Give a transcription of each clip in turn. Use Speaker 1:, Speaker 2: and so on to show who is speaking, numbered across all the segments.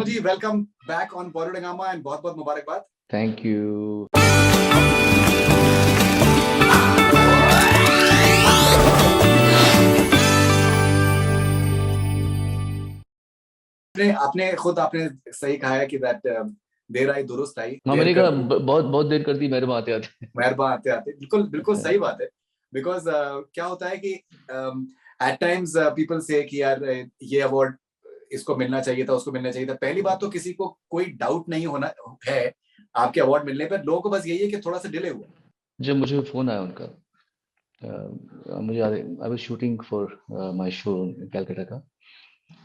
Speaker 1: Sonu ji, welcome back on Bollywood Hungama and बहुत बहुत मुबारकबाद।
Speaker 2: Thank you.
Speaker 1: आपने खुद आपने सही कहा है कि दैट देर आई दुरुस्त आई।
Speaker 2: मैंने कहा बहुत देर कर दी मेहरबान आते आते।
Speaker 1: मेहरबान आते आते, बिल्कुल बिल्कुल सही बात है। बिकॉज क्या होता है कि एट टाइम्स पीपल से कि यार ये अवार्ड इसको मिलना चाहिए था, उसको मिलना चाहिए था। पहली बात तो किसी को कोई डाउट नहीं होना है आपके अवार्ड मिलने पर। लोगों को बस यही है कि थोड़ा सा डिले हुआ।
Speaker 2: जब मुझे फोन आया उनका, मुझे I was shooting for my show Calcutta का,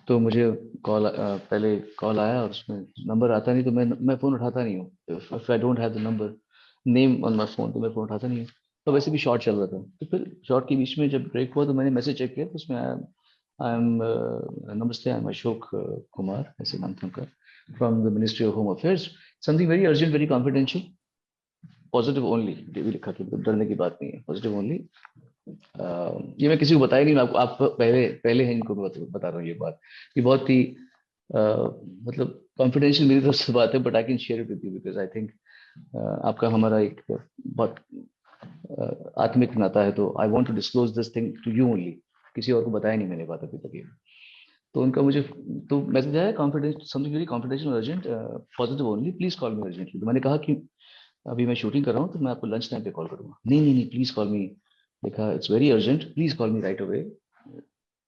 Speaker 2: तो मुझे कॉल पहले कॉल आया और उसमें नंबर आता नहीं, तो मैं फ़ोन उठाता नहीं हूँ। If I don't have the number name on my phone तो मैं फ़ोन उठाता नहीं हूँ। तो वैसे भी शॉट चल रहा था, तो फिर शॉट के बीच में जब ब्रेक हुआ तो मैंने मैसेज चेक किया, तो उसमें आई एम नमस्ते, आई एम अशोक कुमार, ऐसे नाम था उनका, from the ministry of home affairs, something very urgent, very confidential, positive only, ये भी लिखा था, डरने की बात नहीं है, पॉजिटिव ओनली। ये मैं किसी को बताया नहीं, मैं आप पहले हैं इनको बता रहा हूँ ये बात। ये बहुत ही मतलब कॉन्फिडेंशियल मेरी तरफ से बात है, but I can share it with you because I think आपका हमारा एक बहुत आत्मिक नाता है, तो I want to disclose this thing to you only. किसी और को बताया नहीं मैंने बात अभी तक ये। तो उनका मुझे तो मैसेज आया, confidential, something very confidential, urgent, positive only, please call me urgently. तो मैंने कहा कि अभी मैं शूटिंग कर रहा हूँ, तो मैं आपको लंच टाइम पे कॉल करूंगा। नहीं नहीं नहीं, प्लीज कॉल मी, देखा it's very urgent, please call me right away.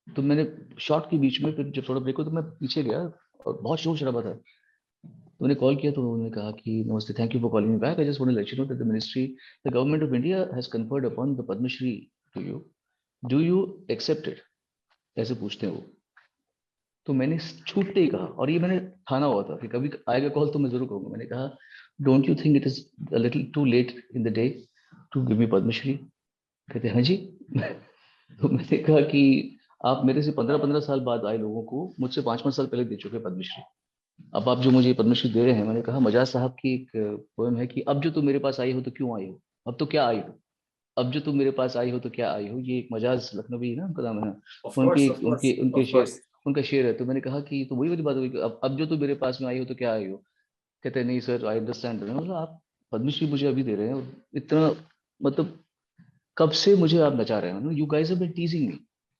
Speaker 2: तो मैंने शॉट के बीच में फिर जब थोड़ा ब्रेक हो तो मैं पीछे गया और बहुत शोर शराबा था, तो मैंने कॉल किया, तो उन्होंने कहा कि नमस्ते, thank you for calling me back, I just want to let you know that the ministry, the government of India has conferred upon the Padma Shri to you, do you accept it, ऐसे पूछते हैं वो। तो मैंने छूटते ही कहा, और ये मैंने ठाना हुआ था कि कभी आएगा कॉल तो मैं जरूर कहूंगा, मैंने कहा don't you think it is a little too late in the day to give me Padma Shri? कहते हाँ जी। तो मैंने कहा कि आप मेरे से 15-15 साल बाद आए लोगों को मुझसे 5-5 साल पहले दे चुके पद्मश्री, अब आप जो मुझे पद्मश्री दे रहे हैं। मैंने कहा मजाज साहब की एक पोएम है कि अब जो तुम मेरे पास आई हो तो क्यों आई हो, अब तो क्या आई हो, अब जो तुम मेरे पास आई हो तो क्या आई हो, ये एक मजाज लखनवी ना उनका नाम है,
Speaker 1: ऑफ
Speaker 2: उनकी
Speaker 1: कोर्स ऑफ कोर्स
Speaker 2: उनके उनके
Speaker 1: ऑफ
Speaker 2: शेर,
Speaker 1: कोर्स।
Speaker 2: उनका शेर है। तो मैंने कहा कि तो वही वाली बात हुई कि अब जो तुम मेरे पास में आई हो तो क्या आई हो। कहते हैं नहीं सर, आई अंडरस्टैंड। मतलब आप पद्मश्री मुझे अभी दे रहे हैं, और इतना मतलब कब से मुझे आप नचा रहे हो, you guys have been teasing me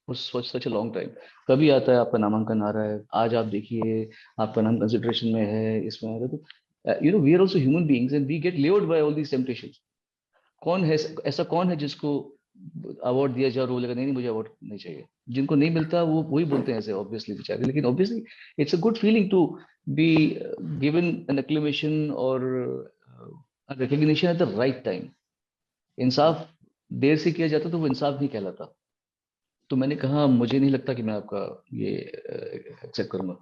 Speaker 2: for such a long time. कभी आता है आपका नामांकन आ रहा है, आज आप देखिए आपका नाम कंसिडरेशन में है, इसमें आ रहा है, तो you know we are also human beings and we get lured by all these temptations. कौन है ऐसा, कौन है जिसको अवार्ड दिया जाए और वो लगा नहीं नहीं मुझे अवार्ड नहीं चाहिए। जिनको नहीं मिलता वो वही बोलते हैं ऐसे, ऑब्वियसली बेचारे, लेकिन obviously it's a good feeling to be given an acclamation और recognition at the right time. इंसाफ देर से किया जाता तो वो इंसाफ नहीं कहलाता। तो मैंने कहा मुझे नहीं लगता कि मैं आपका ये एक्सेप्ट करूंगा।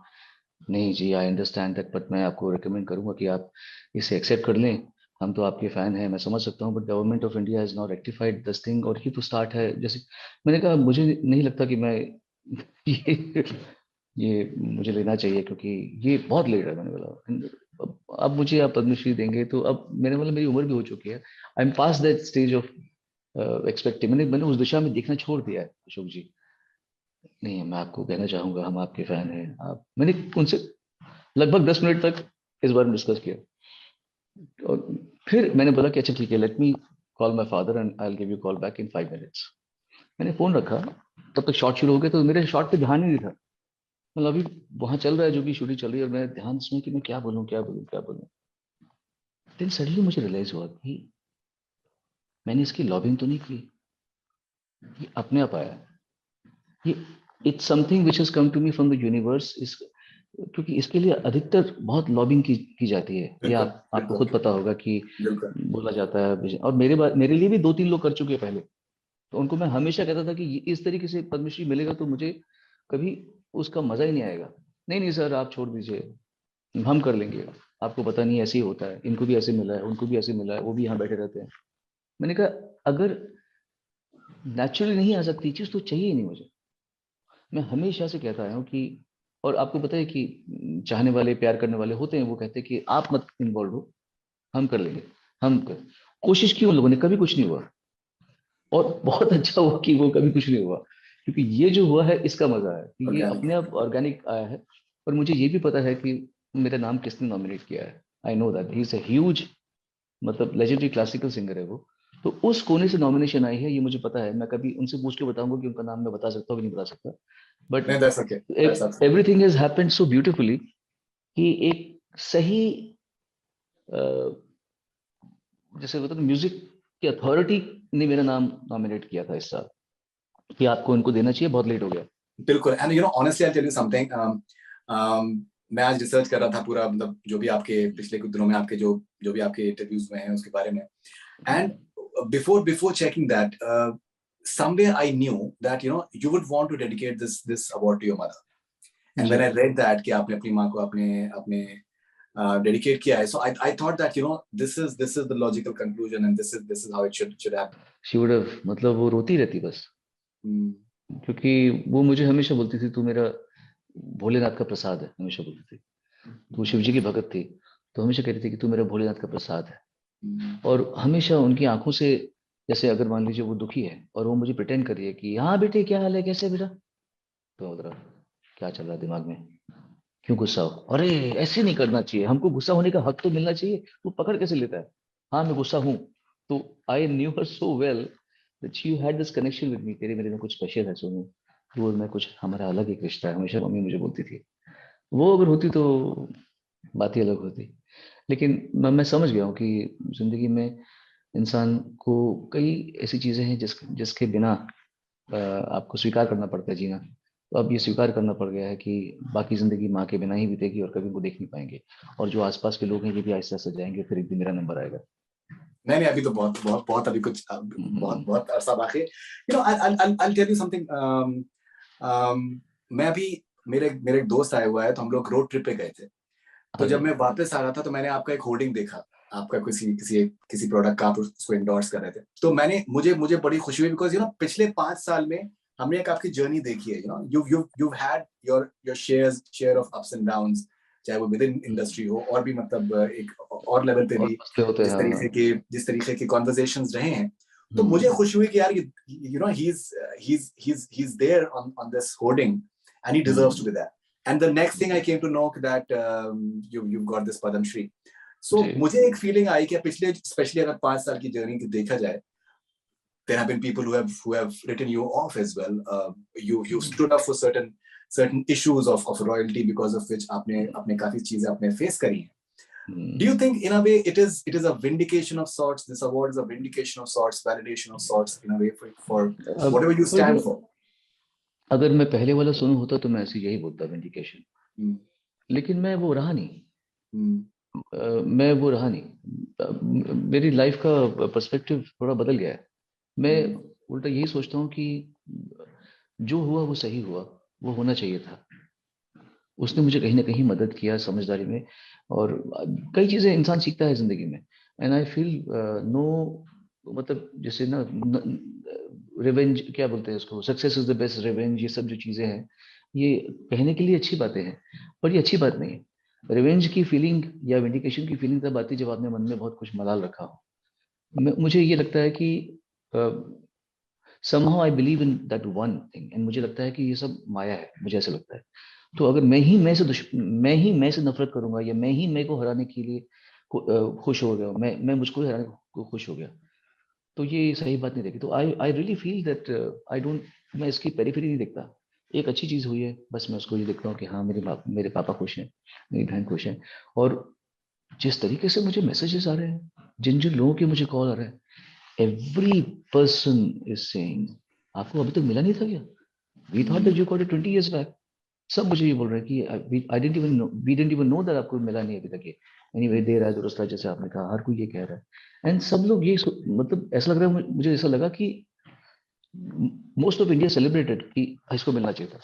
Speaker 2: नहीं जी, आई अंडरस्टैंड दैट, बट मैं आपको रिकमेंड करूंगा कि आप इसे एक्सेप्ट कर लें। हम तो आपके फैन हैं, मैं समझ सकता हूँ, but government of India has not rectified this thing, और ये तो स्टार्ट है जैसे। मैंने कहा मुझे नहीं लगता कि मैं ये ये मुझे लेना चाहिए, क्योंकि ये बहुत लेट है। मैंने बोला अब मुझे आप पद्मश्री देंगे तो अब मेरे मतलब मेरी उम्र भी हो चुकी है, I am pass that stage of expecting. मैंने उस दिशा में देखना छोड़ दिया है अशोक जी। नहीं, मैं आपको कहना चाहूंगा हम आपके फैन हैं। आप, मैंने उनसे लगभग 10 मिनट तक इस बारे में डिस्कस किया, और फिर मैंने बोला कि अच्छा ठीक है, let me call my father and I will give you call back in 5 minutes. मैंने फोन रखा, तब तक शॉट शुरू हो गया, तो मेरे शॉट पे ध्यान ही नहीं था। मतलब अभी वहां चल रहा है, जो भी शूटिंग चल रही है, और मैं ध्यान सुन कि मैं क्या बोलूं क्या बोलूं क्या बोलूं। देन सडनली मुझे रियलाइज हुआ कि मैंने इसकी लॉबिंग तो नहीं की, ये अपने आप आया। ये it's something which has come to me from the universe. इस क्योंकि इसके लिए अधिकतर बहुत लॉबिंग की जाती है, ये
Speaker 1: बिल्कुल
Speaker 2: आपको
Speaker 1: बिल्कुल
Speaker 2: खुद पता होगा कि
Speaker 1: बिल्कुल।
Speaker 2: बोला जाता है। और मेरे लिए भी 2-3 लोग कर चुके हैं पहले, तो उनको मैं हमेशा कहता था कि इस तरीके से पद्मश्री मिलेगा तो मुझे कभी उसका मजा ही नहीं आएगा। नहीं नहीं सर, आप छोड़ दीजिए, हम कर लेंगे, आपको पता नहीं ऐसे ही होता है, इनको भी ऐसे मिला है, उनको भी ऐसे मिला है, वो भी यहाँ बैठे रहते हैं। मैंने कहा अगर नेचुरली नहीं आ सकती चीज तो चाहिए ही नहीं मुझे। मैं हमेशा से कहता आया हूँ कि, और आपको पता है कि चाहने वाले प्यार करने वाले होते हैं, वो कहते हैं कि आप मत इन्वॉल्व हो, हम कर लेंगे, हम कर। कोशिश की उन लोगों ने, कभी कुछ नहीं हुआ, और बहुत अच्छा हुआ कि वो कभी कुछ नहीं हुआ, क्योंकि ये जो हुआ है इसका मजा है कि ये
Speaker 1: ऑर्गेनिक।
Speaker 2: अपने आप ऑर्गेनिक आया है। और मुझे ये भी पता है कि मेरा नाम किसने नॉमिनेट किया है, I know that he is a huge, मतलब लेजेंडरी क्लासिकल सिंगर है वो। तो उस कोने से नॉमिनेशन आई है, ये मुझे पता है। मैं कभी उनसे पूछ के बताऊंगा कि उनका नाम मैं बता सकता हूँ कि नहीं बता सकता, बट
Speaker 1: नहीं, that's okay, that's absolutely
Speaker 2: everything has happened so beautifully कि एक सही जैसे मतलब म्यूजिक की अथॉरिटी ने मेरा नाम नॉमिनेट किया था इस साल कि आपको इनको देना चाहिए, बहुत लेट हो गया।
Speaker 1: बिल्कुल। And you know honestly I tell you something, मैं आज रिसर्च कर रहा था पूरा, मतलब जो भी आपके पिछले कुछ दिनों में आपके जो जो भी आपके इंटरव्यूज में हैं उसके बारे में, and before checking that, somewhere I knew that you would want to dedicate this award to your mother. And
Speaker 2: ji
Speaker 1: when I read that कि आपने अपनी माँ को अपने अपने डेडिकेट किया है, so I thought that this is the logical conclusion, and this is how it should happen.
Speaker 2: She would have, मतलब वो रोती रहती बस,
Speaker 1: Hmm.
Speaker 2: क्योंकि वो मुझे हमेशा बोलती थी तू मेरा भोलेनाथ का प्रसाद है, हमेशा बोलती थी। तो वो शिव जी की भगत थी, तो हमेशा कहती थी कि तू मेरा भोलेनाथ का प्रसाद है।
Speaker 1: Hmm.
Speaker 2: और हमेशा उनकी आंखों से, जैसे अगर मान लीजिए वो दुखी है और वो मुझे प्रिटेंड कर रही है कि हाँ बेटे क्या हाल है, कैसे है बेटा, तो उधर क्या चल रहा है दिमाग में, क्यों गुस्सा हो, अरे ऐसे नहीं करना चाहिए, हमको गुस्सा होने का हक तो मिलना चाहिए, तू पकड़ कैसे लेता है, हाँ मैं गुस्सा हूँ। तो I knew her so well that you had this connection with me, तेरे मेरे में कुछ स्पेशल है सोनू, तू और मैं कुछ हमारा अलग एक रिश्ता है, हमेशा मम्मी मुझे बोलती थी। वो अगर होती तो बात ही अलग होती। लेकिन मैं समझ गया हूँ कि जिंदगी में इंसान को कई ऐसी चीजें हैं जिसके बिना आपको स्वीकार करना पड़ता है जीना। तो अब ये स्वीकार करना पड़ गया है कि बाकी जिंदगी माँ के बिना ही बीतेगी और कभी वो देख नहीं पाएंगे, और जो आसपास के लोग हैं ये भी आहिस्ता आहिस्ता जाएंगे, फिर एक दिन मेरा नंबर आएगा।
Speaker 1: नहीं नहीं, अभी तो बहुत बहुत बहुत अभी कुछ बहुत
Speaker 2: हम्म,
Speaker 1: बहुत अरसा बाकी है। I'll tell you something. मैं अभी, मेरे मेरे एक दोस्त आया हुआ है, तो हम लोग रोड ट्रिप पे गए थे। तो
Speaker 2: हाँ
Speaker 1: जब
Speaker 2: जी।
Speaker 1: मैं वापस आ रहा था तो मैंने आपका एक होर्डिंग देखा, आपका किसी किसी किसी प्रोडक्ट का आप उसको इंडोर्स कर रहे थे। तो मैंने मुझे मुझे बड़ी खुशी हुई, बिकॉज पिछले 5 साल में हमने एक आपकी जर्नी देखी है। You had your share of ups and downs, चाहे वो विद इन इंडस्ट्री हो और भी, मतलब एक और लेवल पे
Speaker 2: बहुत
Speaker 1: भी
Speaker 2: मसले होते हैं, हाँ हाँ।
Speaker 1: जिस तरीके के कॉन्वर्सेशंस रहे हैं। तो मुझे
Speaker 2: हम्म,
Speaker 1: खुशी हुई कि यार he's there on this hoarding, and he deserves to
Speaker 2: hmm,
Speaker 1: be there. And the next thing I came to know that you've got this Padam Shri. So
Speaker 2: जी।
Speaker 1: मुझे एक फीलिंग आई कि पिछले, स्पेशली अगर 5 साल की जर्नी को देखा जाए, there have been people who have written you off as well. You stood up for certain issues of royalty, because of which आपने अपने काफी चीजें आपने फेस करी हैं. Do you
Speaker 2: hmm,
Speaker 1: think in a way it is a vindication of sorts? This award is a vindication of sorts, validation of sorts, in a way, for
Speaker 2: अब
Speaker 1: whatever you stand for?
Speaker 2: अगर मैं पहले वाला सोनू होता तो मैं ऐसे यही बोलता विंडिकेशन,
Speaker 1: Hmm.
Speaker 2: लेकिन मैं वो रहा नहीं।
Speaker 1: Hmm.
Speaker 2: मैं वो रहा नहीं। मेरी लाइफ का पर्सपेक्टिव थोड़ा बदल गया है। मैं
Speaker 1: Hmm.
Speaker 2: उल्टा यही सोचता हूँ कि जो हुआ वो सही हुआ, वो होना चाहिए था। उसने मुझे कहीं ना कहीं मदद किया समझदारी में, और कई चीजें इंसान सीखता है जिंदगी में। एंड आई फील नो, मतलब जैसे ना रिवेंज क्या बोलते हैं उसको, success is the best revenge, ये सब जो चीजें हैं ये कहने के लिए अच्छी बातें हैं, पर ये अच्छी बात नहीं है। रिवेंज की फीलिंग या विंडिकेशन की फीलिंग तब आती है जब आपने मन में बहुत कुछ मलाल रखा हो। मुझे ये लगता है कि somehow I believe in that one thing, and मुझे लगता है कि ये सब माया है, मुझे ऐसा लगता है। तो अगर मैं ही मैं से नफरत करूंगा, या मैं ही मैं को हराने के लिए खुश हो गया, मैं मुझको ही हराने को खुश हो गया, तो ये सही बात नहीं रहेगी। तो I I really feel that I don't, मैं इसकी पेरिफेरी नहीं देखता। एक अच्छी चीज हुई है, बस मैं उसको ये देखता हूँ कि हाँ मेरे पापा खुश हैं, मेरी बहन खुश है। और जिस तरीके से मुझे मैसेजेस आ रहे हैं, जिन जिन लोगों के मुझे कॉल आ रहे हैं, एवरी पर्सन इज सेइंग आपको अभी तक मिला नहीं था क्या, we thought that
Speaker 1: Hmm.
Speaker 2: You got it 20 years back. सब मुझे ये बोल रहे हैं कि I didn't even know, we didn't even know that आपको मिला नहीं अभी तक ये। एनीवे दे रहा है दुरुस्त है, जैसे आपने कहा, हर कोई ये कह रहा है। एंड सब लोग ये मतलब ऐसा लग रहा है, मुझे ऐसा लगा कि मोस्ट ऑफ इंडिया सेलिब्रेटेड कि इसको मिलना चाहिए था।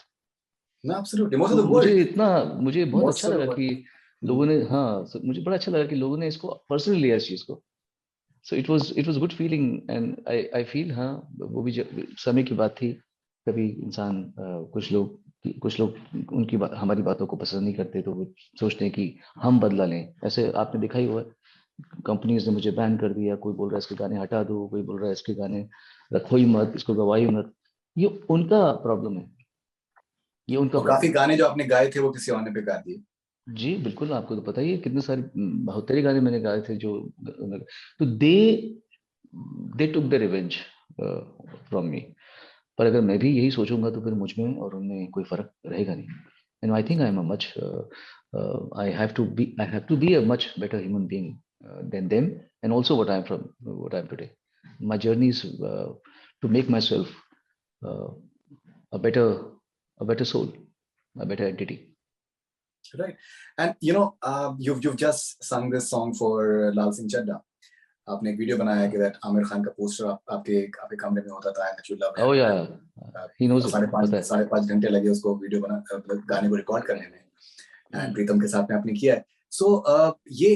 Speaker 1: No, absolutely. Most of
Speaker 2: तो
Speaker 1: the world.
Speaker 2: मुझे बहुत अच्छा
Speaker 1: Most of the
Speaker 2: लगा
Speaker 1: world.
Speaker 2: कि
Speaker 1: Hmm.
Speaker 2: लोगों ने, हाँ मुझे बड़ा अच्छा लगा कि लोगों ने इसको पर्सनली लिया इस चीज को। So it was good feeling, and I feel हाँ, वो भी समय की बात थी। कभी इंसान कुछ लोग उनकी हमारी बातों को पसंद नहीं करते, तो वो सोचते हैं कि हम बदला लें। ऐसे आपने देखा ही हुआ, कंपनीज ने मुझे बैन कर दिया, कोई बोल रहा है इसके गाने हटा दो, कोई बोल रहा है इसके गाने रखो ही मत, इसको गवाही मत। ये उनका प्रॉब्लम है, ये उनका
Speaker 1: और काफी
Speaker 2: प्रॉब्लम है।
Speaker 1: गाने जो आपने गाए थे वो किसी और ने पे गा दिए।
Speaker 2: जी बिल्कुल, आपको तो पता ही है कितने सारे बहुत सारे गाने मैंने गाए थे जो, तो they took the revenge from me. पर अगर मैं भी यही सोचूंगा तो फिर मुझ में और उनमें कोई फर्क रहेगा नहीं। And I think I am a much, I have to be a much better human being than them, and also what I am today. My journey is to make myself a better a better soul, a better entity.
Speaker 1: Right. And you know, you've just sung this song for Lal Singh Chaddha. आपने एक video बनाया कि that Aamir Khan का poster आपके कमरे में होता था and you love
Speaker 2: Oh
Speaker 1: him
Speaker 2: yeah, he knows
Speaker 1: and
Speaker 2: it, पता है।
Speaker 1: साढ़े पाँच घंटे लगे उसको वीडियो बना मतलब गाने को रिकॉर्ड करने में एंड प्रीतम के साथ में आपने किया है। सो ये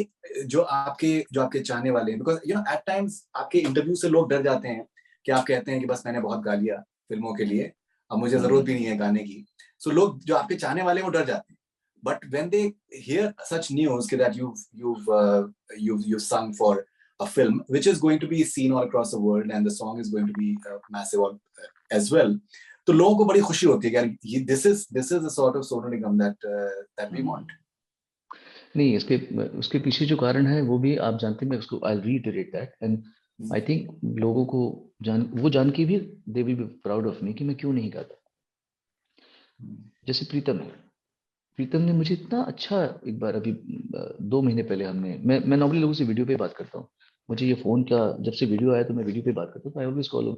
Speaker 1: जो आपके चाहने वाले हैं, because you know at times आपके इंटरव्यू से लोग डर जाते हैं कि आप कहते हैं कि बस मैंने बहुत गा लिया फिल्मों के लिए, अब मुझे जरूरत भी नहीं है गाने की। सो लोग जो आपके चाहने वाले हैं वो डर जाते हैं, but when they hear such news that you've sung for a film which is going to be seen all across the world and the song is going to be massive as well, तो लोगों को बड़ी खुशी होती है कि यार ये this is the sort of Sonu Nigam that we want.
Speaker 2: नहीं, इसके उसके पीछे जो कारण है वो भी आप जानते हैं, मैं उसको I reiterate that, and I think लोगों को जान के भी they will be proud of me कि मैं क्यों नहीं गाता। जैसे प्रीतम है, प्रीतम ने मुझे इतना अच्छा, एक बार अभी 2 महीने पहले मैं नॉर्मली लोगों से वीडियो पे बात करता हूँ। मुझे ये फोन का जब से वीडियो आया तो मैं वीडियो पे बात करता हूँ, I always call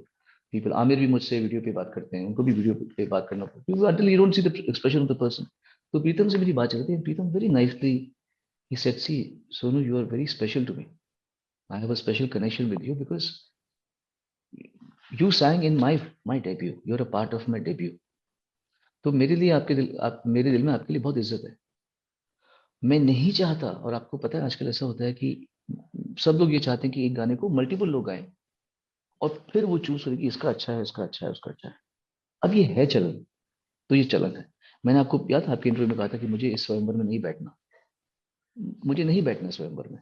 Speaker 2: people. Aamir भी मुझसे वीडियो पे बात करते हैं, उनको भी वीडियो पे बात करना पड़ता है until you don't see the expression of the person। तो प्रीतम से मेरी बात चलती है, Pritam very nicely he said, see Sonu, you are very special to me, I have a special connection with you because you sang in my debut, you're a part of my debut। तो मेरे लिए आप मेरे दिल में आपके लिए बहुत इज्जत है। मैं नहीं चाहता, और आपको पता है आजकल ऐसा होता है कि सब लोग ये चाहते हैं कि एक गाने को मल्टीपल लोग गाएं और फिर वो चूज करें कि इसका अच्छा है, इसका अच्छा है, उसका अच्छा है। अब ये है चलन, तो ये चलन है। मैंने आपको याद था आपके इंटरव्यू में कहा था कि मुझे इस स्वयंवर में नहीं बैठना, मुझे नहीं बैठना स्वयंवर में।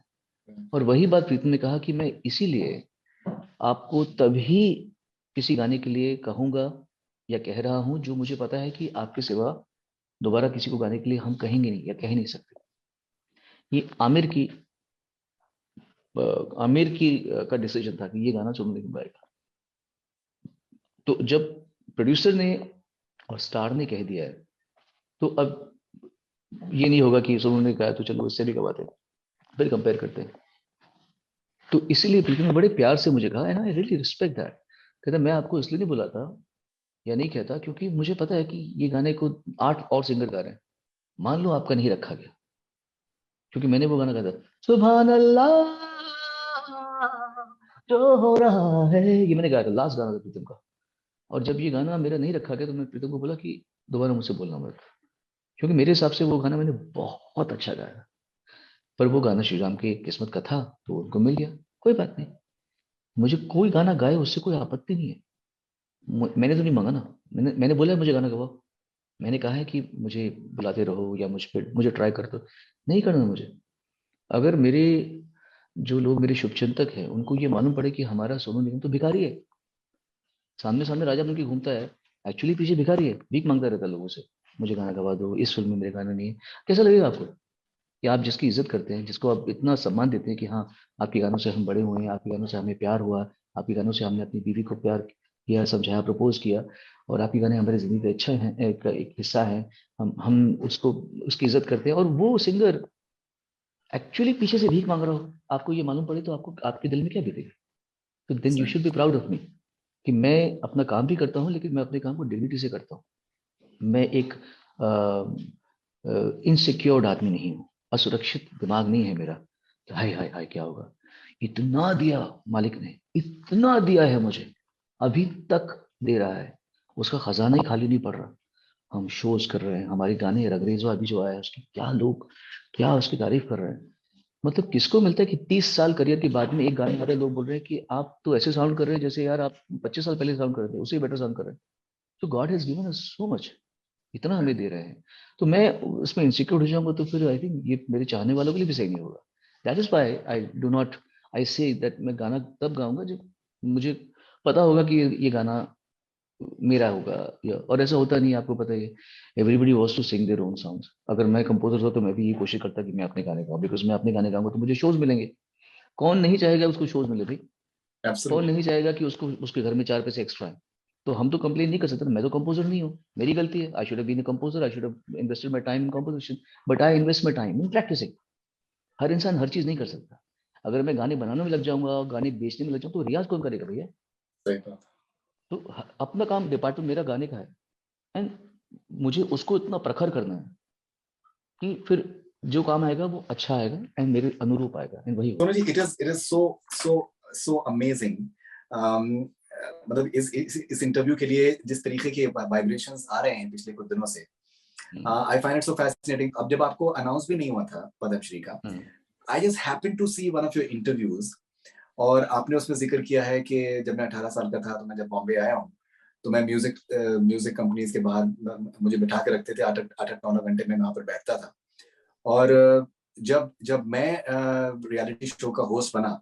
Speaker 2: और वही बात प्रीतम ने कहा कि मैं इसीलिए आपको तभी किसी गाने के लिए कहूंगा या कह रहा हूं जो मुझे पता है कि आपके सिवा दोबारा किसी को गाने के लिए हम कहेंगे नहीं या कह नहीं सकते। ये आमिर की का डिसीजन था कि ये गाना सोनू निगम गाएगा। तो जब प्रोड्यूसर ने और स्टार ने कह दिया है, तो अब ये नहीं होगा कि सोनू ने कहा तो चलो इससे भी गवाते हैं, फिर कंपेयर करते हैं। तो इसीलिए प्रीति ने बड़े प्यार से मुझे कहा, and I really respect that. कहता मैं आपको इसलिए नहीं बुलाता या नहीं कहता क्योंकि मुझे पता है कि ये गाने को 8 और सिंगर गा रहे हैं, मान लो आपका नहीं रखा गया, क्योंकि मैंने वो गाना गाया था, सुभान अल्लाह जो हो रहा है, ये मैंने गाया था, लास्ट गाना था प्रीतम का। और जब ये गाना मेरा नहीं रखा गया तो मैं प्रीतम को बोला कि दोबारा मुझसे बोलना मत, क्योंकि मेरे हिसाब से वो गाना मैंने बहुत अच्छा गाया। पर वो गाना श्री राम की किस्मत का था तो उनको मिल गया, कोई बात नहीं। मुझे कोई गाना गाए उससे कोई आपत्ति नहीं है। मैंने तो नहीं मांगा ना, मैंने बोला है मुझे गाना गवाओ, मैंने कहा है कि मुझे बुलाते रहो या मुझे ट्राई कर दो, नहीं करना मुझे। अगर मेरे जो लोग मेरे शुभचिंतक हैं उनको ये मालूम पड़े कि हमारा सोनू निगम तो भिखारी है, सामने सामने राजा बन के घूमता है, एक्चुअली पीछे भिखारी है, भीख मांगता रहता है लोगों से, मुझे गाना गवा दो, इस फिल्म में मेरे गाना नहीं है, कैसा लगेगा आपको? कि आप जिसकी इज्जत करते हैं, जिसको आप इतना सम्मान देते हैं कि हाँ आपके गानों से हम बड़े हुए हैं, आपके गानों से हमें प्यार हुआ, आपके गानों से हमने अपनी बीवी को प्यार किया, समझाया, प्रपोज किया, और आपके गाने हमारी जिंदगी का अच्छा है, एक हिस्सा है, हम उसको उसकी इज्जत करते हैं, और वो सिंगर एक्चुअली पीछे से भीख मांग रहा हो, आपको ये मालूम पड़े तो आपको आपके दिल में क्या बीतेगा? तो then you should be proud of me कि मैं अपना काम भी करता हूँ, लेकिन मैं अपने काम को डिग्निटी से करता हूँ। मैं एक इनसिक्योर्ड आदमी नहीं हूँ, असुरक्षित दिमाग नहीं है मेरा कि हाय हाय हाय क्या होगा। इतना दिया मालिक ने, इतना दिया है मुझे, अभी तक दे रहा है, उसका खजाना ही खाली नहीं पड़ रहा। हम शोज कर रहे हैं, हमारे गाने अंग्रेजो अभी जो आया है उसकी क्या लोग क्या उसकी तारीफ कर रहे हैं। मतलब किसको मिलता है कि 30 साल करियर के बाद में एक गाने वाले लोग बोल रहे हैं कि आप तो ऐसे साउंड कर रहे हैं जैसे यार आप 25 साल पहले साउंड कर रहे थे, उससे बेटर साउंड कर रहे हैं। तो God has given us so much, इतना हमें दे रहे हैं, तो मैं उसमें इनसिक्योर हो जाऊंगा तो फिर आई थिंक ये मेरे चाहने वालों के लिए भी सही नहीं होगा। That is why I do not, I say that मैं गाना तब गाऊंगा जब मुझे पता होगा कि ये गाना मेरा होगा, या और ऐसा होता नहीं है, आपको पता ही है, everybody wants to sing their own songs. अगर मैं कंपोजर था तो मैं भी ये कोशिश करता कि मैं अपने गाने गाऊं, बिकॉज मैं अपने गाने गाऊंगा तो मुझे शोज मिलेंगे। कौन नहीं चाहेगा उसको शोज मिले भाई? कौन
Speaker 1: एब्सोल्युटली।
Speaker 2: नहीं चाहेगा कि उसको उसके घर में 4 पैसे एक्स्ट्रा है? तो हम तो कंप्लेन नहीं कर सकते, मैं तो कंपोजर नहीं हूँ, मेरी गलती है। I should have been a composer, I should have invested my time in composition, but I invest my time in practising. हर इंसान हर चीज नहीं कर सकता। अगर मैं गाने बनाने में लग जाऊंगा, गाने बेचने में लग जाऊंगा, तो रियाज कौन करेगा भैया?
Speaker 1: सही बात।
Speaker 2: तो अपना काम, डिपार्टमेंट मेरा गाने का है, एंड मुझे उसको इतना प्रखर करना है कि फिर जो काम आएगा वो अच्छा आएगा एंड मेरे अनुरूप आएगा, एंड वही
Speaker 1: सोनू
Speaker 2: होगा।
Speaker 1: जी, इट इज सो अमेजिंग। मतलब इस इंटरव्यू के लिए जिस तरीके के वाइब्रेशंस आ रहे हैं पिछले कुछ दिनों से, I find it so fascinating. अब जब आपको अनाउंस भी नहीं हुआ था पद्मश्री का, I just happened to see one of your interviews, और आपने उसमें जिक्र किया है कि जब मैं 18 साल का था तो मैं जब बॉम्बे आया हूँ, तो मैं म्यूजिक कंपनीज के बाहर मुझे बिठा के रखते थे, 8-9 घंटे में वहां पर बैठता था। और जब जब मैं रियलिटी शो का होस्ट बना,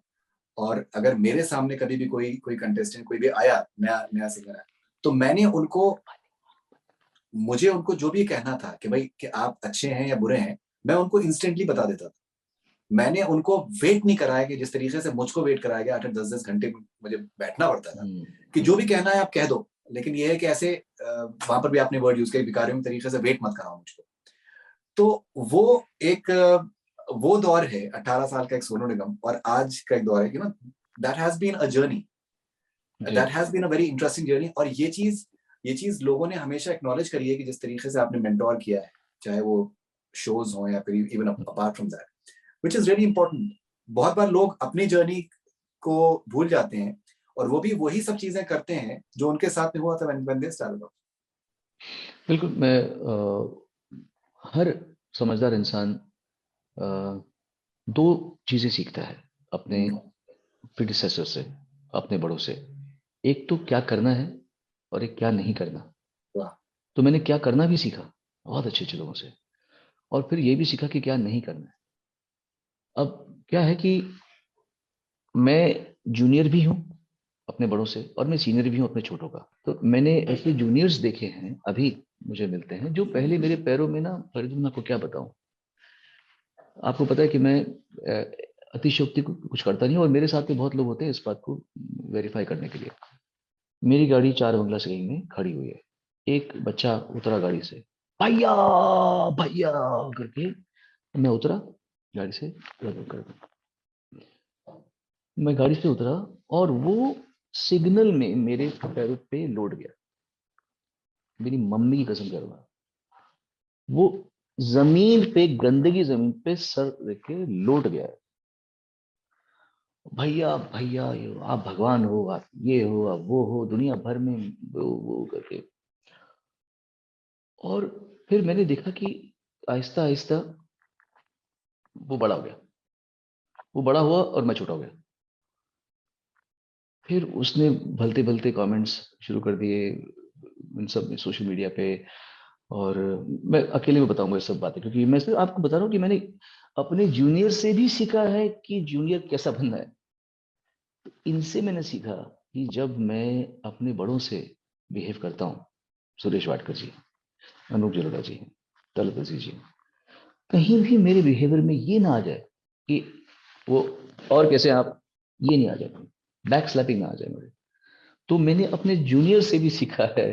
Speaker 1: और अगर मेरे सामने कभी भी कोई कोई कंटेस्टेंट कोई भी आया, नया नया सिंगर आया, तो मुझे उनको जो भी कहना था कि भाई कि आप अच्छे हैं या बुरे हैं, मैं उनको इंस्टेंटली बता देता था। मैंने उनको वेट नहीं कराया कि जिस तरीके से मुझको वेट कराया गया, 8-10 घंटे मुझे बैठना पड़ता था कि जो भी कहना है आप कह दो, लेकिन ये है कि ऐसे वहां पर भी आपने वर्ड यूज किया, भिखारियों के तरीके से वेट मत कराओ मुझको। तो वो दौर है 18 साल का एक सोनू निगम, और आज का एक दौर है, that has been a journey, that has been a very interesting journey. और ये चीज लोगों ने हमेशा एक्नॉलेज करी है कि जिस तरीके से आपने मेंटोर किया है, चाहे वो शोज हो या फिर even apart from that, which is really important. बहुत बार लोग अपनी जर्नी को भूल जाते हैं, और वो भी वही सब चीजें करते हैं जो उनके साथ में हुआ था when they started off।
Speaker 2: बिल्कुल। मैं हर समझदार इंसान अ, दो चीजें सीखता है अपने प्रिडिसेसर से, अपने बड़ों से। एक तो क्या करना है, और एक क्या नहीं करना।
Speaker 1: वाह।
Speaker 2: तो मैंने क्या करना भी सीखा बहुत अच्छे अच्छे लोगों से, और फिर ये भी सीखा कि क्या नहीं करना है। अब क्या है कि मैं जूनियर भी हूँ अपने बड़ों से, और मैं सीनियर भी हूँ अपने छोटों का। तो मैंने ऐसे जूनियर्स देखे हैं अभी मुझे मिलते हैं, जो पहले मेरे पैरों में ना, फरीदुल मैं आपको क्या बताऊं। आपको पता है कि मैं अतिशयोक्ति कुछ करता नहीं, और मेरे साथ में बहुत लोग होते हैं इस बात को वेरीफाई करने के लिए। मेरी गाड़ी 4 बंगला सिटी में खड़ी हुई है, एक बच्चा उतरा गाड़ी से, भैया भैया करके। मैं उतरा गाड़ी से, कर मैं गाड़ी से उतरा, और वो सिग्नल में मेरे पैरों पे लौट गया। मेरी मम्मी की कसम कर रहा हूं, वो जमीन पे, गंदगी जमीन पे सर रख के लौट गया है। भैया भैया, ये आप भगवान हो, आप ये हो, आप वो हो, दुनिया भर में वो करके। और फिर मैंने देखा कि आहिस्ता आहिस्ता वो बड़ा हो गया, वो बड़ा हुआ और मैं छोटा हो गया। फिर उसने भलते भलते कमेंट्स शुरू कर दिए इन सब सोशल मीडिया पे। और मैं अकेले में बताऊंगा ये सब बातें, क्योंकि मैं सिर्फ आपको बता रहा हूँ कि मैंने अपने जूनियर से भी सीखा है कि जूनियर कैसा बनना है। इनसे मैंने सीखा कि जब मैं अपने बड़ों से बिहेव करता हूँ, सुरेश वाडकर जी, अनूप जलोटा जी, तलपति जी, कहीं भी मेरे बिहेवियर में ये ना आ जाए कि वो, और कैसे आप, ये नहीं आ जाए, बैक स्लैपिंग ना आ जाए मेरे। तो मैंने अपने जूनियर से भी सीखा है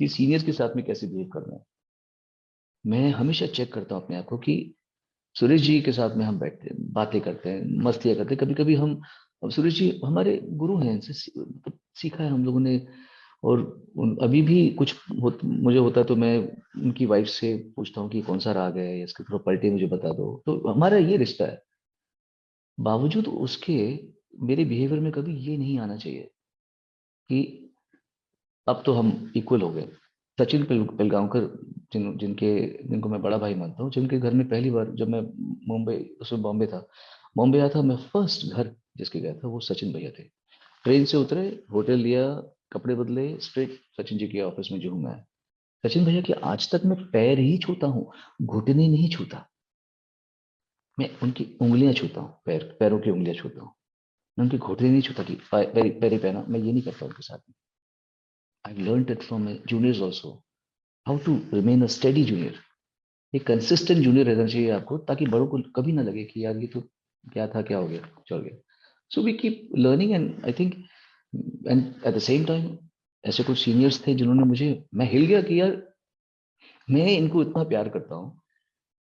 Speaker 2: कि सीनियर के साथ में कैसे बिहेव करना है। मैं हमेशा चेक करता हूँ अपने आप को कि सुरेश जी के साथ में हम बैठते हैं, बातें करते हैं, मस्तियां करते हैं, कभी कभी हम, अब सुरेश जी हमारे गुरु हैं, इनसे मतलब सीखा है हम लोगों ने। और अभी भी कुछ मुझे होता है तो मैं उनकी वाइफ से पूछता हूँ कि कौन सा राग है, या इसके थोड़ा पलटे मुझे बता दो। तो हमारा ये रिश्ता है। बावजूद उसके मेरे बिहेवियर में कभी ये नहीं आना चाहिए कि अब तो हम इक्वल हो गए। सचिन पिलगांवकर, जिनके जिनको मैं बड़ा भाई मानता हूँ, जिनके घर में पहली बार जब मैं मुंबई, उसमें बॉम्बे था, बॉम्बे आया था, मैं फर्स्ट घर जिसके गया था वो सचिन भैया थे। ट्रेन से उतरे, होटल लिया, कपड़े बदले, स्ट्रेट सचिन जी के ऑफिस में जो हूँ मैं। सचिन भैया के आज तक मैं पैर ही छूता हूँ, घुटने नहीं छूता। मैं उनकी उंगलियां छूता हूँ, पैरों की उंगलियां छूता हूँ। मैं उनके घुटने नहीं छूता कि पैरी पैरी पहना, मैं ये नहीं करता उनके साथ में। I've learned it from my juniors also, how to remain a steady junior. एक कंसिस्टेंट जूनियर रहना चाहिए आपको, ताकि बड़ों को कभी ना लगे कि यार ये तो क्या था, क्या हो गया, चल गया. So we keep learning, and I think, and at the same time ऐसे कुछ सीनियर्स थे जिन्होंने मुझे, मैं हिल गया कि यार मैं इनको इतना प्यार करता हूँ,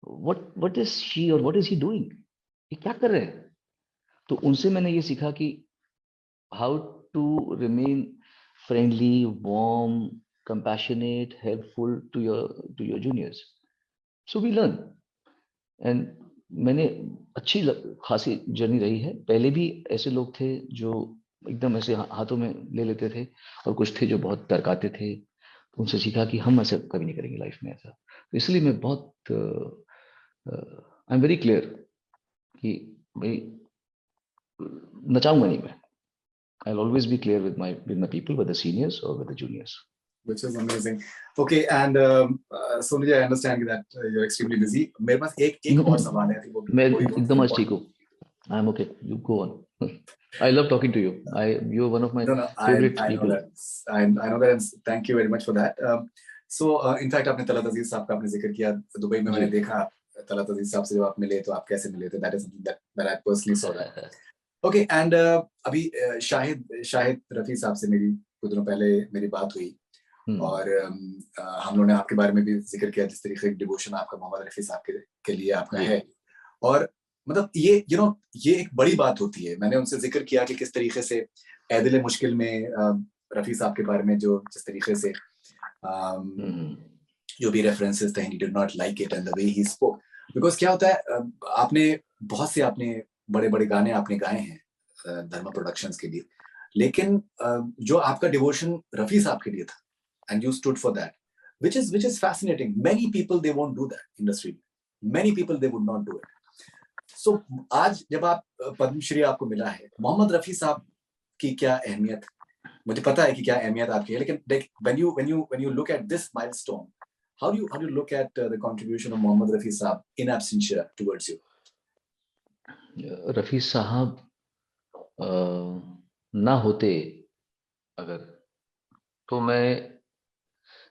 Speaker 2: व्हाट इज शी और व्हाट इज ही डूइंग, ये क्या कर रहे हैं. तो उनसे मैंने ये सीखा कि how to remain friendly, warm, compassionate, helpful to your juniors. So we learn, and मैंने अच्छी खासी जर्नी रही है. पहले भी ऐसे लोग थे जो एकदम ऐसे हाथों में ले लेते थे, और कुछ थे जो बहुत तर्काते थे. उनसे सीखा कि हम ऐसा कभी नहीं करेंगे लाइफ में ऐसा. तो इसलिए मैं बहुत आई एम वेरी क्लियर कि भाई नचाऊंगा नहीं मैं. I'll always be clear with my people, with the seniors or with the juniors.
Speaker 1: Which is amazing. Okay, and Sonali, I understand that you're extremely busy. मेरे पास एक और सवाल है, वो
Speaker 2: मैं
Speaker 1: बहुत
Speaker 2: एकदम आज
Speaker 1: important.
Speaker 2: ठीक हूँ. I'm okay. You go on. I love talking to you. You're one of my
Speaker 1: No,
Speaker 2: favorite
Speaker 1: I know
Speaker 2: people.
Speaker 1: that. I know that, and thank you very much for that. So, in fact, आपने तलत अजीज साहब का आपने जिक्र किया. Dubai में मैंने देखा तलत अजीज साहब से जब आप मिले तो आप कैसे मिले थे. That is something that I personally saw that. Okay, and अभी शाहिद रफी साहब से मेरी कुछ दिनों पहले मेरी बात हुई, और हम लोगों ने आपके बारे में भी जिक्र किया, जिस तरीके से डिवोशन आपका मोहम्मद रफी साहब के लिए आपका है. और मतलब ये ये एक बड़ी बात होती है. मैंने उनसे जिक्र किया कि किस तरीके से ऐदिल मुश्किल में रफी साहब के बारे में जो जिस तरीके से जो भी रेफरेंसेस थे, he did not like it and the way he spoke. Because क्या होता है, आपने बहुत से आपने बड़े गाने आपने गाए हैं धर्मा प्रोडक्शंस के लिए, लेकिन जो आपका डिवोशन रफी साहब के लिए था, and you stood for that, which is fascinating. Many people they won't do that industry. Many people they would not do it. So आज जब आप पद्मश्री आपको मिला है, मोहम्मद रफी साहब की क्या अहमियत, मुझे पता है कि क्या अहमियत आपकी है, लेकिन when you look at this milestone, how do you look at the contribution of Mohammad Rafi Saab in absentia towards you?
Speaker 2: Rafi साहब ना होते अगर, तो मैं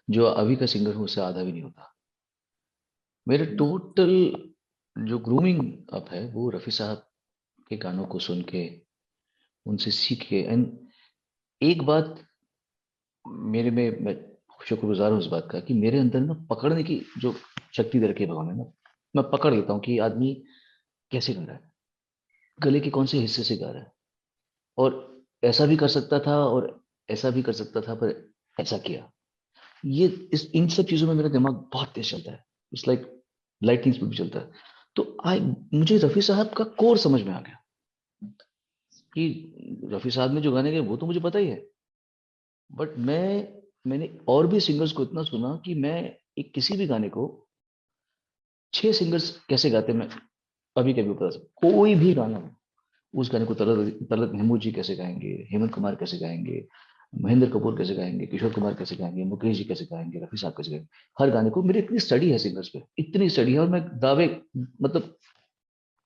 Speaker 2: जो अभी का सिंगर हूँ उससे आधा भी नहीं होता. मेरे टोटल जो ग्रूमिंग अप है वो रफी साहब के गानों को सुन के, उनसे सीख के. एंड एक बात मेरे में, मैं शुक्रगुजार हूँ इस बात का कि मेरे अंदर ना पकड़ने की जो शक्ति दे रखी है भगवान ने ना, मैं पकड़ लेता हूँ कि आदमी कैसे गा रहा है, गले के कौन से हिस्से से गा रहा है, और ऐसा भी कर सकता था और ऐसा भी कर सकता था, पर ऐसा किया. ये इन सब चीजों में मेरा दिमाग बहुत तेज चलता है. इट्स लाइक लाइटनिंग स्पीड भी चलता है. तो मुझे रफी साहब का कोर समझ में आ गया कि रफी साहब ने जो गाने गाए वो तो मुझे पता ही है, बट मैंने और भी सिंगर्स को इतना सुना कि मैं एक किसी भी गाने को 6 सिंगर्स कैसे गाते मैं अभी कभी बता सकता. कोई भी गाना हो, उस गाने को तलत महमूद जी कैसे गाएंगे, हेमंत कुमार कैसे गाएंगे, महेंद्र कपूर कैसे गाएंगे, किशोर कुमार कैसे गाएंगे, मुकेश जी कैसे गाएंगे, रफी साहब कैसे गाएंगे. हर गाने को मेरी इतनी स्टडी है सिंगर्स पे, इतनी स्टडी है, और मैं दावे मतलब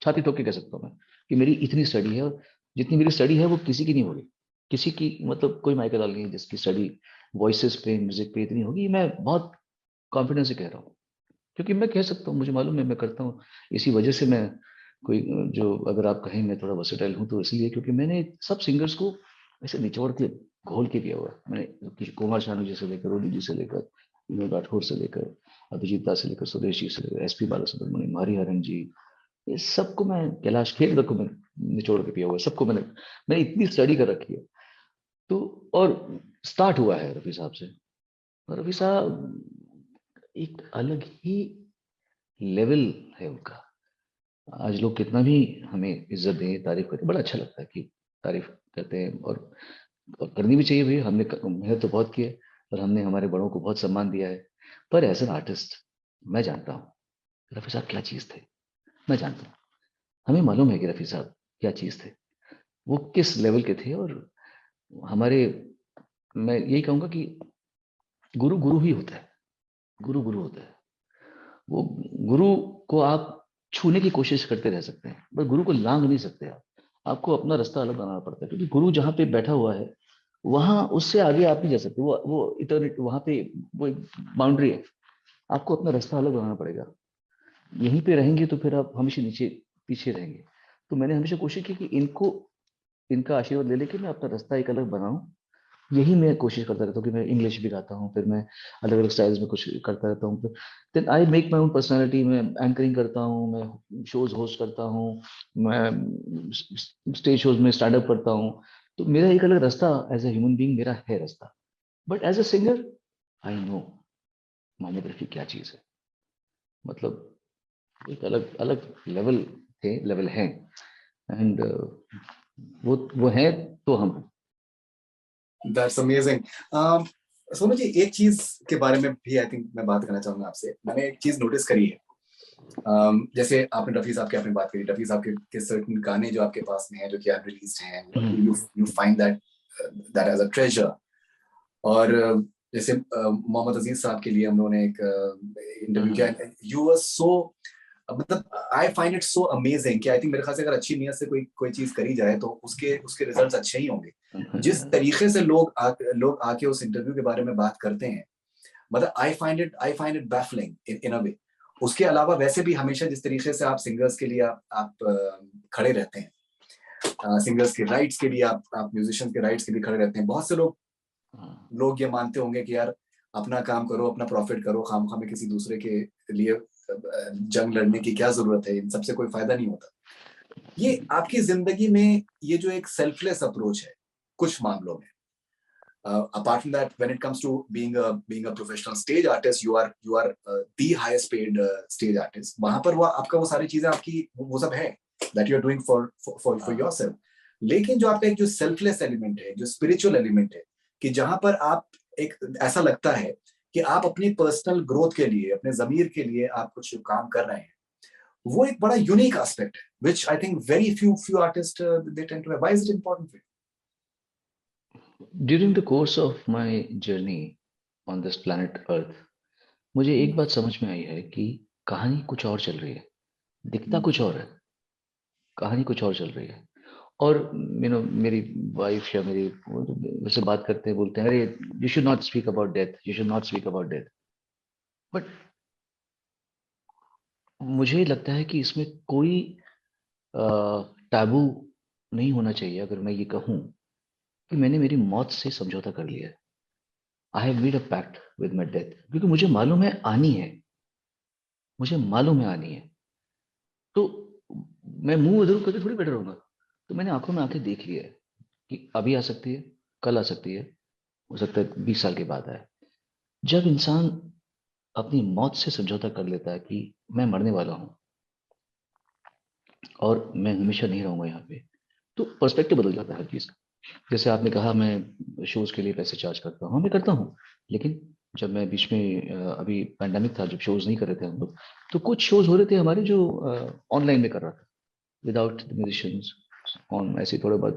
Speaker 2: छाती ठोक के कह सकता हूँ मैं कि मेरी इतनी स्टडी है, और जितनी मेरी स्टडी है वो किसी की नहीं होगी. किसी की मतलब कोई माइकल दाल नहीं है जिसकी स्टडी वॉइसेस पे, म्यूजिक पे इतनी होगी. मैं बहुत कॉन्फिडेंस से कह रहा हूँ, क्योंकि मैं कह सकता हूँ, मुझे मालूम है मैं करता हूँ. इसी वजह से मैं कोई जो, अगर आप कहें मैं थोड़ा वर्सेटाइल हूँ, तो इसलिए क्योंकि मैंने सब सिंगर्स को ऐसे निचोड़ के घोल के दिया हुआ है. मैंने कुमार शानू जी से लेकर, रोडी जी से लेकर, विनोद राठौर से लेकर, अभिजीत दास से लेकर, सुरेश जी से लेकर, एसपी बालासुब्रमण्यम, हरिहरन जी, ये सबको मैं, कैलाश खेर तक को मैं निचोड़ के पिया हुआ है. सबको मैंने इतनी स्टडी कर रखी है. तो और स्टार्ट हुआ है रफी साहब से. और रफी साहब एक अलग ही लेवल है उनका. आज लोग कितना भी हमें इज्जत दें, तारीफ करते, बड़ा अच्छा लगता है कि तारीफ करते हैं, और करनी भी चाहिए भाई. हमने मेहनत तो बहुत की है, और हमने हमारे बड़ों को बहुत सम्मान दिया है. पर एज एन आर्टिस्ट मैं जानता हूँ रफी साहब क्या चीज थे. मैं जानता हूँ, हमें मालूम है कि रफी साहब क्या चीज थे, वो किस लेवल के थे. और हमारे, मैं यही कहूंगा कि गुरु गुरु ही होता है. गुरु गुरु होता है. वो गुरु को आप छूने की कोशिश करते रह सकते हैं, पर गुरु को लांग नहीं सकते आप. आपको अपना रास्ता अलग बनाना पड़ता है, क्योंकि गुरु जहाँ पे बैठा हुआ है वहां उससे आगे आप नहीं जा सकते, वो इटर्निटी वहां पे, वो एक बाउंड्री है, आपको अपना रास्ता अलग बनाना पड़ेगा। यहीं पे रहेंगे तो फिर आप हमेशा नीचे पीछे रहेंगे। तो मैंने हमेशा कोशिश की कि इनको, इनका आशीर्वाद ले लेके मैं अपना रास्ता एक अलग बनाऊं। यही मैं कोशिश करता रहता हूँ कि मैं इंग्लिश भी गाता हूँ, फिर मैं अलग अलग स्टाइल्स में कुछ करता रहता हूँ, फिर then I make my own personality. मैं एंकरिंग करता हूँ, मैं शोज होस्ट करता हूँ, मैं स्टेज शोज में स्टैंड अप करता हूँ। तो मेरा एक अलग रास्ता एज ए ह्यूमन बीइंग मेरा है रास्ता। But as a singer I know मान्यता क्या चीज है, मतलब एक अलग अलग लेवल थे, लेवल है। एंड वो है तो हम।
Speaker 1: That's amazing. सोनू जी, एक चीज के बारे में भी आई थिंक मैं बात करना चाहूंगा आपसे। मैंने एक चीज नोटिस करी है। जैसे आपने रफी साहब की आपने बात करी, रफी साहब के सर्टेन गाने जो आपके पास में हैं, जो कि अनरिलीज्ड हैं, you find that as a treasure. और जैसे मोहम्मद अजीज साहब के लिए हम लोगों ने एक इंटरव्यू किया, यू वर सो, मतलब I find it so amazing कि आई थिंक मेरे ख्याल से अगर अच्छी नीयत से कोई चीज करी जाए तो उसके उसके रिजल्ट्स अच्छे ही होंगे। जिस तरीके से लोग आके उस इंटरव्यू के बारे में बात करते हैं, मतलब आई फाइंड इट बैफलिंग इन अ वे। उसके अलावा वैसे भी हमेशा जिस तरीके से आप सिंगर्स के लिए आप खड़े रहते हैं, सिंगर्स के राइट्स के लिए आप म्यूजिशियंस के राइट्स के लिए खड़े रहते हैं। बहुत से लोग ये मानते होंगे कि यार अपना काम करो, अपना प्रॉफिट करो, खामखा में किसी दूसरे के लिए जंग लड़ने की क्या जरूरत है, इन सबसे कोई फायदा नहीं होता। ये आपकी जिंदगी में ये जो एक सेल्फलेस अप्रोच है कुछ मामलों में, apart from that, when it comes to being a professional stage artist, you are the highest paid stage artist. वहां पर वो आपका वो सारी चीजें आपकी वो सब है that you are doing for yourself. लेकिन जो आपका एक जो सेल्फलेस एलिमेंट है, जो स्पिरिचुअल एलिमेंट है, कि जहां पर आप एक ऐसा लगता है कि आप अपनी पर्सनल ग्रोथ के लिए, अपने जमीर के लिए आप कुछ काम कर रहे हैं, वो एक बड़ा यूनिक एस्पेक्ट है, which I think very few artists they tend to have. Why is it important for you?
Speaker 2: During the course of my journey on this planet Earth, मुझे एक बात समझ में आई है कि कहानी कुछ और चल रही है, दिखता कुछ और है, कहानी कुछ और चल रही है। और मेरी वाइफ या मेरी वैसे बात करते हैं, बोलते हैं अरे you should not speak about death, you should not speak about death. But मुझे लगता है कि इसमें कोई टैबू नहीं होना चाहिए अगर मैं ये कहूं कि मैंने मेरी मौत से समझौता कर लिया है। I have made a pact with my death, क्योंकि मुझे मालूम है आनी है, मुझे मालूम है आनी है। तो मैं मुंह उधर करके थोड़ी बैठा रहूंगा। तो मैंने आंखों में आंखें देख लिया है कि अभी आ सकती है, कल आ सकती है, हो सकता है 20 साल के बाद आए। जब इंसान अपनी मौत से समझौता कर लेता है कि मैं मरने वाला हूं और मैं हमेशा नहीं रहूंगा यहाँ पे, तो पर्सपेक्टिव बदल जाता है हर चीज का। जैसे आपने कहा मैं शोज के लिए पैसे चार्ज करता हूँ, हाँ मैं करता हूँ। लेकिन जब मैं बीच में अभी पैंडेमिक था, जब शोज नहीं कर रहे थे हम लोग, तो कुछ शोज हो रहे थे हमारे जो ऑनलाइन में कर रहा था विदाउट द म्यूजिशियंस ऑन, ऐसे थोड़े बहुत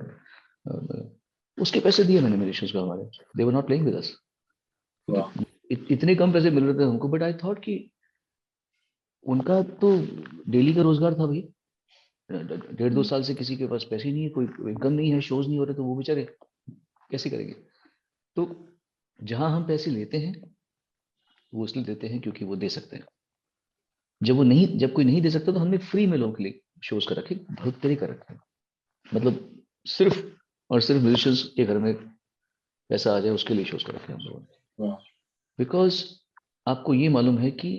Speaker 2: उसके पैसे दिए मैंने म्यूजिशियंस को हमारे। They were not playing with us,
Speaker 1: Wow.
Speaker 2: क्योंकि इतने कम पैसे मिल रहे थे हमको। बट आई थॉट कि उनका तो डेली का रोजगार था भाई, 1.5-2 साल से किसी के पास पैसे नहीं है, कोई इनकम नहीं है, शोज नहीं हो रहे, तो वो बेचारे कैसे करेंगे। तो जहां हम पैसे लेते हैं वो इसलिए देते हैं क्योंकि वो दे सकते हैं। जब कोई नहीं दे सकता तो हमने फ्री में लोगों के लिए शोज कर रखे, बहुत तरीके कर रखे हैं। मतलब सिर्फ और सिर्फ म्यूजिशियंस के घर में पैसा आ जाए उसके लिए शोज कर रखे हैं हम लोगों ने।
Speaker 1: Wow.
Speaker 2: बिकॉज आपको ये मालूम है कि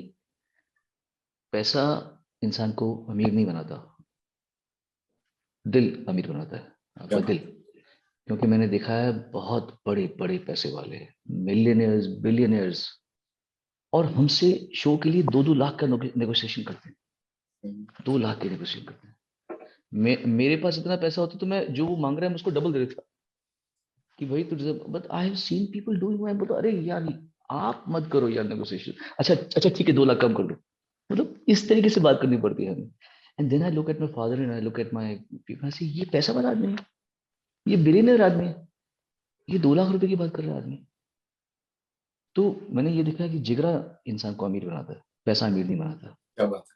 Speaker 2: पैसा इंसान को अमीर नहीं बनाता, दिल अमीर बनाता है,
Speaker 1: क्या
Speaker 2: आपका दिल।
Speaker 1: बात
Speaker 2: क्योंकि मैंने देखा है बहुत बड़े बड़े पैसे वाले मिलियनियर्स, बिलियनियर्स, और हमसे शो के लिए 2-2 लाख का नेगोशिएशन करते हैं,
Speaker 1: है।
Speaker 2: 2 लाख के नेगोशिएशन करते हैं। मेरे पास इतना पैसा होता तो मैं जो वो मांग रहा है मैं उसको डबल दे देता कि भाई तुझे। But I have seen people doing, मैं बोलता अरे यार आप मत करो यार नेगोशिएशन, अच्छा अच्छा ठीक है 2 लाख कम कर लो। मतलब इस तरीके से बात करनी पड़ती है हमें। And then I look at my father and I look at my people, ये पैसा वाला आदमी है, ये बिलियनर आदमी है, ये 2 लाख रुपए की बात कर रहा है आदमी। तो मैंने ये देखा कि जिगरा इंसान को अमीर बनाता है, पैसा अमीर नहीं बनाता।
Speaker 1: क्या बात है,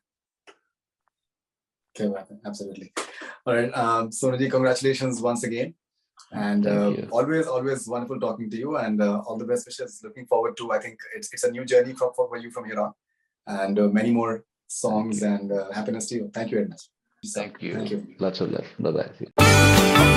Speaker 1: क्या बात है, absolutely. Alright, Sonu ji, congratulations once again. And
Speaker 2: Thank you.
Speaker 1: always wonderful talking to you, and all the best wishes. Looking forward to, I think it's a new journey for you from here on, and many more songs and happiness to you. Thank you very much.
Speaker 2: Thank you.
Speaker 1: Thank you.
Speaker 2: Lots of love. Bye-bye.